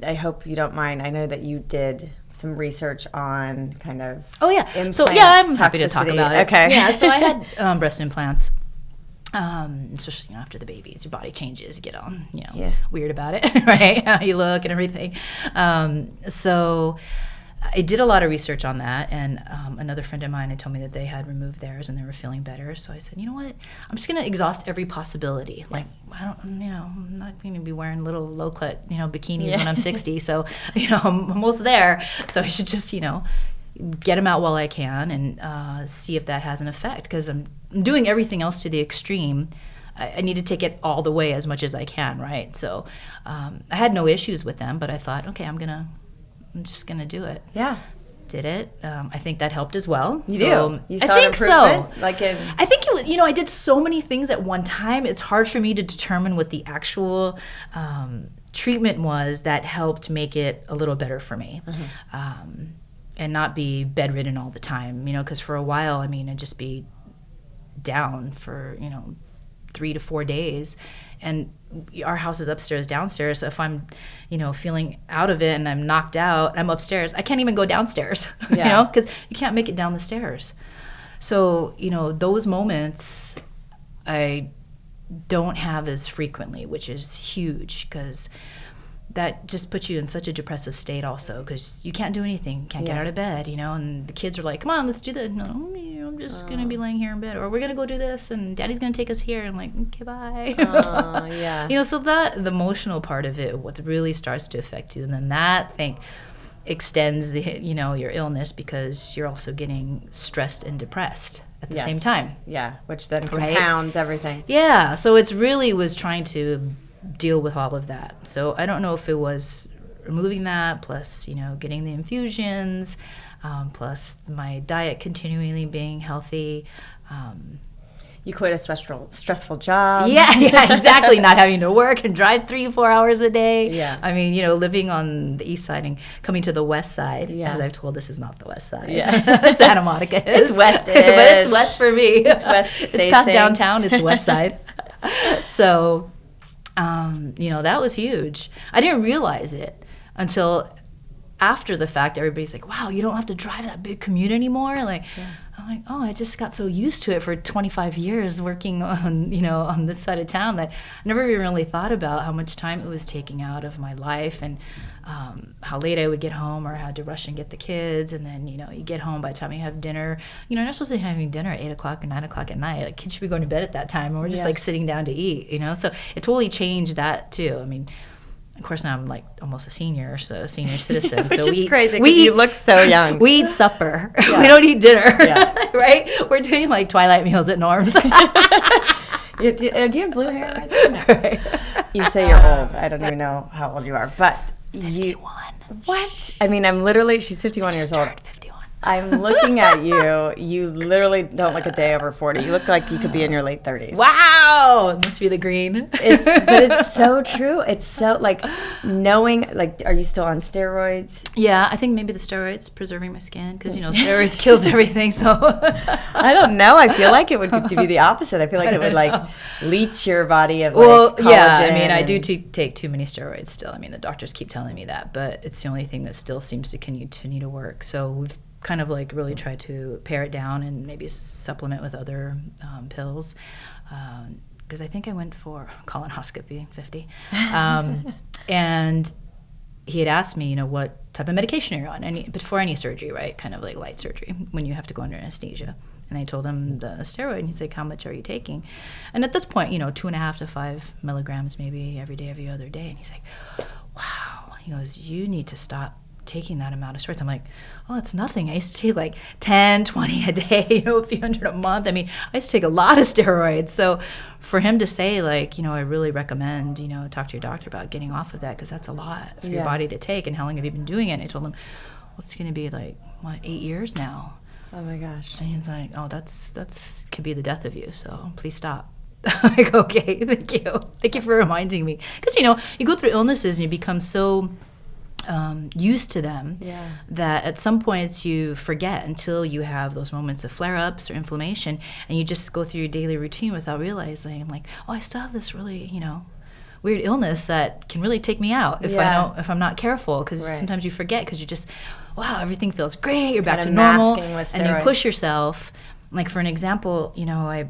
I hope you don't mind. I know that you did some research on kind of implant I'm happy to talk about it. Okay. Yeah, so I had breast implants. Especially after the babies, your body changes, you get all weird about it, right? How you look and everything. So I did a lot of research on that, and another friend of mine had told me that they had removed theirs and they were feeling better. So I said, you know what? I'm just going to exhaust every possibility. Like, I'm not going to be wearing little low cut, bikinis when I'm 60. So, I'm almost there. So I should just, get them out while I can and see if that has an effect, because I'm doing everything else to the extreme. I need to take it all the way as much as I can, right? So I had no issues with them, but I thought, okay, I'm just gonna do it. Yeah. Did it. I think that helped as well. You saw I think so. I think it was, I did so many things at one time. It's hard for me to determine what the actual treatment was that helped make it a little better for me. Mm-hmm. And not be bedridden all the time, because for a while, I'd just be down for, 3 to 4 days. And our house is upstairs, downstairs. So if I'm, feeling out of it and I'm knocked out, I'm upstairs. I can't even go downstairs, because you can't make it down the stairs. So, those moments I don't have as frequently, which is huge, because that just puts you in such a depressive state also, because you can't do anything, can't get out of bed, and the kids are like, come on, let's do this. No, I'm just going to be laying here in bed, or we're going to go do this, and Daddy's going to take us here. And I'm like, okay, bye. So that, the emotional part of it, what really starts to affect you, and then that thing extends your illness, because you're also getting stressed and depressed at the same time. Yeah, which then compounds everything. Yeah, so it's really was trying to deal with all of that. So I don't know if it was removing that, plus getting the infusions, plus my diet continually being healthy. You quit a stressful job. Yeah, exactly. Not having to work and drive 3-4 hours a day. Yeah. Living on the east side and coming to the west side. Yeah. As I've told, this is not the west side. Yeah. Santa Monica is. It's west-ish. But it's west for me. It's west It's past downtown. It's west side. So, that was huge. I didn't realize it until after the fact. Everybody's like, wow, you don't have to drive that big commute anymore. I'm like, oh, I just got so used to it for 25 years working on this side of town that I never even really thought about how much time it was taking out of my life, and how late I would get home, or had to rush and get the kids. And then, you get home, by the time you have dinner, you're not supposed to be having dinner at 8 o'clock or 9 o'clock at night. Like, kids should be going to bed at that time, and we're just sitting down to eat, So it totally changed that too. Of course, now I'm like almost a senior citizen. Which is crazy, because you look so young. We eat supper. Yeah. We don't eat dinner, right? We're doing like twilight meals at Norm's. Do you have blue hair? No. Right. You say you're old. I don't even know how old you are, but 51. What? I'm literally, she's 51 years old. 51. I'm looking at you. You literally don't look a day over 40. You look like you could be in your late 30s. Wow! It must be the green. But it's so true. It's so, knowing, are you still on steroids? Yeah, I think maybe the steroids preserving my skin, because, steroids kills everything, so. I don't know. I feel like it would be the opposite. I feel like it would, leach your body of, collagen. Yeah, I do take too many steroids still. The doctors keep telling me that, but it's the only thing that still seems to continue to work. So we've kind of really try to pare it down and maybe supplement with other pills, because I think I went for colonoscopy 50, and he had asked me, what type of medication are you on, before any surgery, right? Kind of like light surgery when you have to go under anesthesia. And I told him the steroid, and he's like, how much are you taking? And at this point, 2.5 to 5 milligrams maybe every day, every other day. And he's like, wow. He goes, you need to stop taking that amount of steroids. I'm like, oh, that's nothing. I used to take 10, 20 a day, a few hundred a month. I used to take a lot of steroids. So for him to say I really recommend, talk to your doctor about getting off of that, because that's a lot for your body to take. And how long have you been doing it? And I told him, well, it's going to be 8 years now. Oh my gosh. And he's like, oh, that's could be the death of you. So please stop. I'm like, okay, thank you. Thank you for reminding me. Because, you go through illnesses and you become so used to them that at some points you forget, until you have those moments of flare-ups or inflammation, and you just go through your daily routine without realizing, oh, I still have this really, weird illness that can really take me out if I'm not careful, because sometimes you forget because you just, wow, everything feels great, you're back to normal, and you push yourself. Like, for an example, I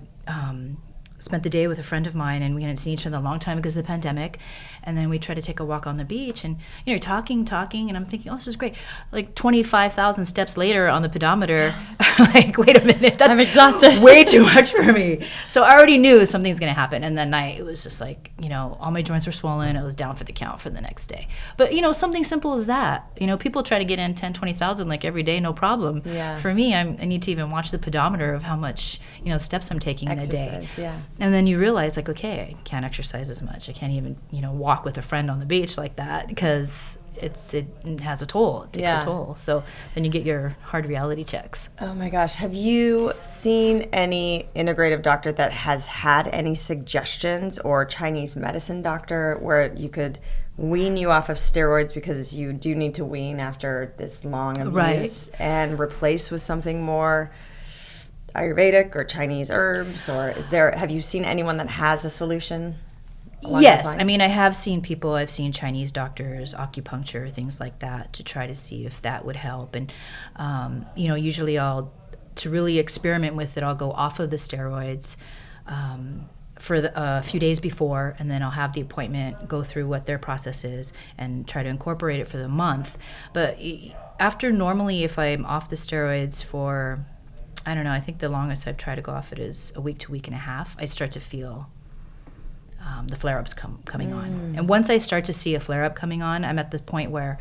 spent the day with a friend of mine, and we hadn't seen each other in a long time because of the pandemic. And then we tried to take a walk on the beach, and you're talking, and I'm thinking, oh, this is great. Like 25,000 steps later on the pedometer, like, wait a minute, that's I'm exhausted. Way too much for me. So I already knew something's going to happen. And that night, it was just like, all my joints were swollen. I was down for the count for the next day. But, something simple as that. People try to get in 10, 20,000 like every day, no problem. Yeah. For me, I need to even watch the pedometer of how much, steps I'm taking in a day. Yeah. And then you realize, like, okay, I can't exercise as much. I can't even, walk with a friend on the beach like that, because it has a toll. It takes a toll. So then you get your hard reality checks. Oh my gosh. Have you seen any integrative doctor that has had any suggestions, or Chinese medicine doctor where you could wean you off of steroids, because you do need to wean after this long abuse, and replace with something more Ayurvedic or Chinese herbs? Or have you seen anyone that has a solution? Yes, I mean, I have seen people. I've seen Chinese doctors, acupuncture, things like that, to try to see if that would help. And usually to really experiment with it, I'll go off of the steroids for a few days before, and then I'll have the appointment, go through what their process is, and try to incorporate it for the month. But after, normally, if I'm off the steroids for, I don't know, I think the longest I've tried to go off it is a week to week and a half, I start to feel the flare-ups coming on. And once I start to see a flare-up coming on, I'm at the point where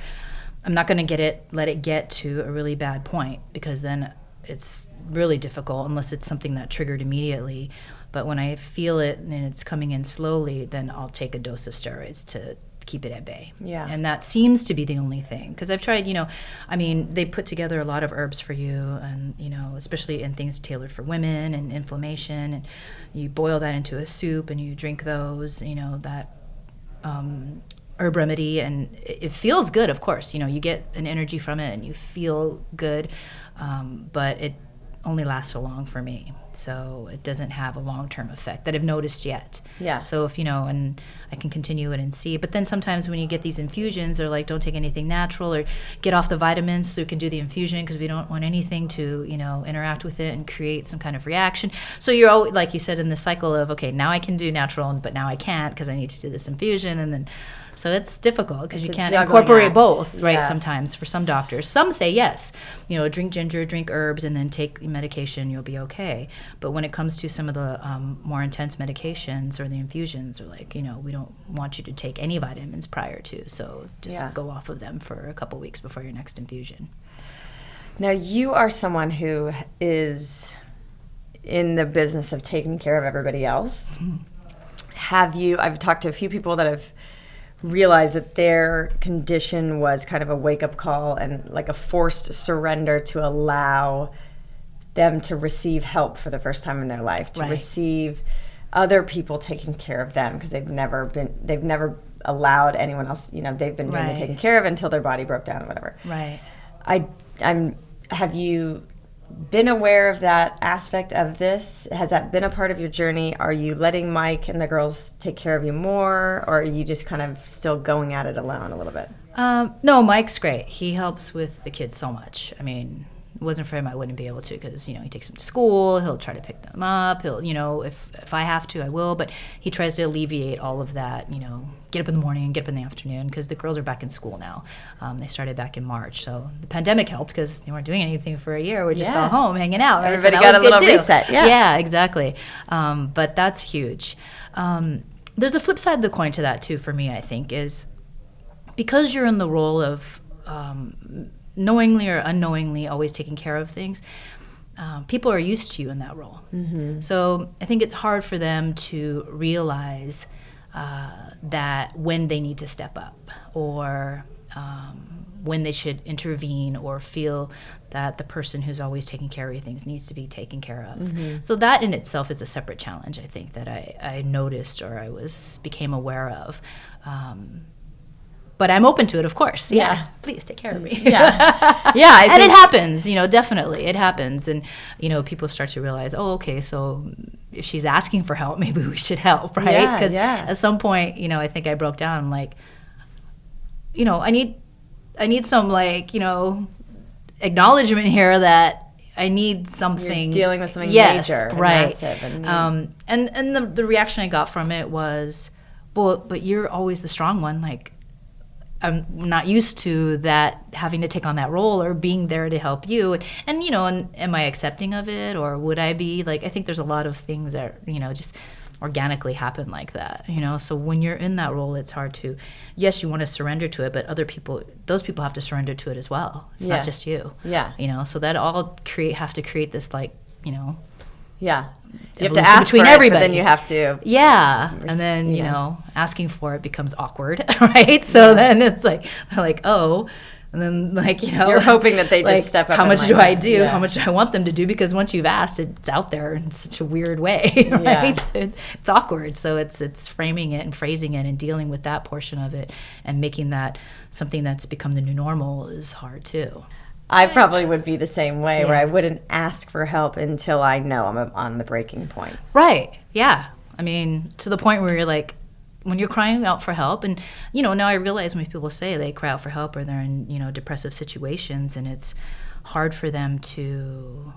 I'm not going to let it get to a really bad point, because then it's really difficult unless it's something that triggered immediately. But when I feel it and it's coming in slowly, then I'll take a dose of steroids to keep it at bay. Yeah. And that seems to be the only thing. Because I've tried, they put together a lot of herbs for you, and, especially in things tailored for women and inflammation. And you boil that into a soup and you drink those, that herb remedy. And it feels good, of course. You get an energy from it and you feel good. But it only lasts so long for me. So it doesn't have a long-term effect that I've noticed yet. Yeah. So if, and I can continue it and see. But then sometimes when you get these infusions, they're like, don't take anything natural, or get off the vitamins so you can do the infusion, because we don't want anything to, interact with it and create some kind of reaction. So you're always, like you said, in the cycle of, okay, now I can do natural, but now I can't because I need to do this infusion. And then, so it's difficult because you can't incorporate both, right? Sometimes for some doctors. Some say yes, drink ginger, drink herbs, and then take medication, you'll be okay. But when it comes to some of the more intense medications or the infusions, are like, we don't want you to take any vitamins prior to, so just go off of them for a couple weeks before your next infusion. Now, you are someone who is in the business of taking care of everybody else. Mm-hmm. I've talked to a few people that have realized that their condition was kind of a wake-up call and like a forced surrender to allow them to receive help for the first time in their life, to receive other people taking care of them, because they've never allowed anyone else, they've been doing the taking care of until their body broke down or whatever. Right. Have you been aware of that aspect of this? Has that been a part of your journey? Are you letting Mike and the girls take care of you more, or are you just kind of still going at it alone a little bit? No, Mike's great. He helps with the kids so much. I mean, it wasn't for him, I wouldn't be able to, because, he takes them to school, he'll try to pick them up, he'll, if I have to, I will, but he tries to alleviate all of that, get up in the morning and get up in the afternoon, because the girls are back in school now. They started back in March, so the pandemic helped because they weren't doing anything for a year. We're just all home hanging out. Right? Everybody got a little reset. Yeah, exactly. But that's huge. There's a flip side of the coin to that too, for me, I think, is because you're in the role of knowingly or unknowingly always taking care of things, people are used to you in that role. Mm-hmm. So I think it's hard for them to realize that when they need to step up, or when they should intervene, or feel that the person who's always taking care of things needs to be taken care of. Mm-hmm. So that in itself is a separate challenge, I think, that I noticed, or became aware of. but I'm open to it, of course. Yeah. Yeah. Please take care of me. Yeah. Yeah. And it happens, definitely it happens. And, people start to realize, oh, okay, so if she's asking for help, maybe we should help, right? Because at some point, I think I broke down, I'm like, I need some, like, acknowledgement here that I need something. You're dealing with something major, right. massive. And the reaction I got from it was, well, but you're always the strong one. Like, I'm not used to that, having to take on that role or being there to help you. And am I accepting of it, or would I be? Like, I think there's a lot of things that, just organically happen like that, So when you're in that role, it's hard to, yes, you want to surrender to it, but those people have to surrender to it as well. It's not just you. Yeah. So that all have to create this, like, Yeah. You have to ask between for everybody. But then you have to. Yeah. And then, asking for it becomes awkward, right? So then it's like, they're like, oh. And then, like, you're hoping that they just like, step up. How much do I do? Yeah. How much do I want them to do? Because once you've asked, it's out there in such a weird way, right? Yeah. It's awkward. So it's framing it and phrasing it and dealing with that portion of it and making that something that's become the new normal is hard too. I probably would be the same way, where I wouldn't ask for help until I know I'm on the breaking point. Right. Yeah. I mean, to the point where you're like, when you're crying out for help, and now I realize when people say they cry out for help or they're in depressive situations and it's hard for them to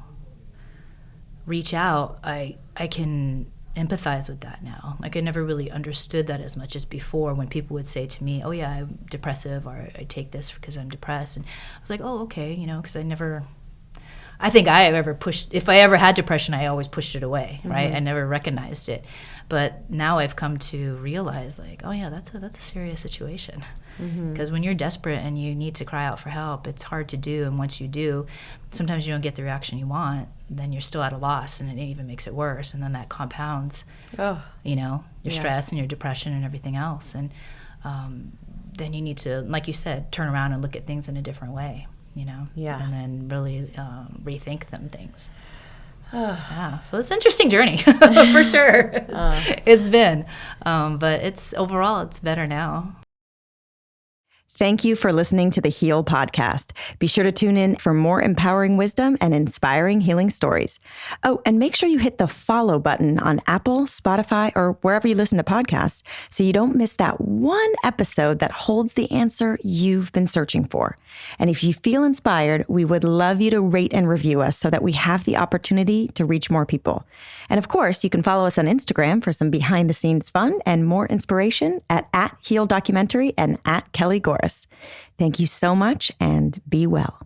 reach out, I can empathize with that now. Like, I never really understood that as much as before, when people would say to me, oh yeah, I'm depressive, or I take this because I'm depressed, and I was like, oh, okay, because I think if I ever had depression, I always pushed it away, right? I never recognized it. But now I've come to realize, like, oh yeah, that's a serious situation. Because when you're desperate and you need to cry out for help, it's hard to do. And once you do, sometimes you don't get the reaction you want, then you're still at a loss, and it even makes it worse. And then that compounds, your stress and your depression and everything else. And then you need to, like you said, turn around and look at things in a different way, and then really rethink things. Yeah, so it's an interesting journey for sure. It's been, but overall it's better now. Thank you for listening to the Heal podcast. Be sure to tune in for more empowering wisdom and inspiring healing stories. Oh, and make sure you hit the follow button on Apple, Spotify, or wherever you listen to podcasts so you don't miss that one episode that holds the answer you've been searching for. And if you feel inspired, we would love you to rate and review us so that we have the opportunity to reach more people. And of course, you can follow us on Instagram for some behind the scenes fun and more inspiration at @HealDocumentary and @KellyGorris. Thank you so much, and be well.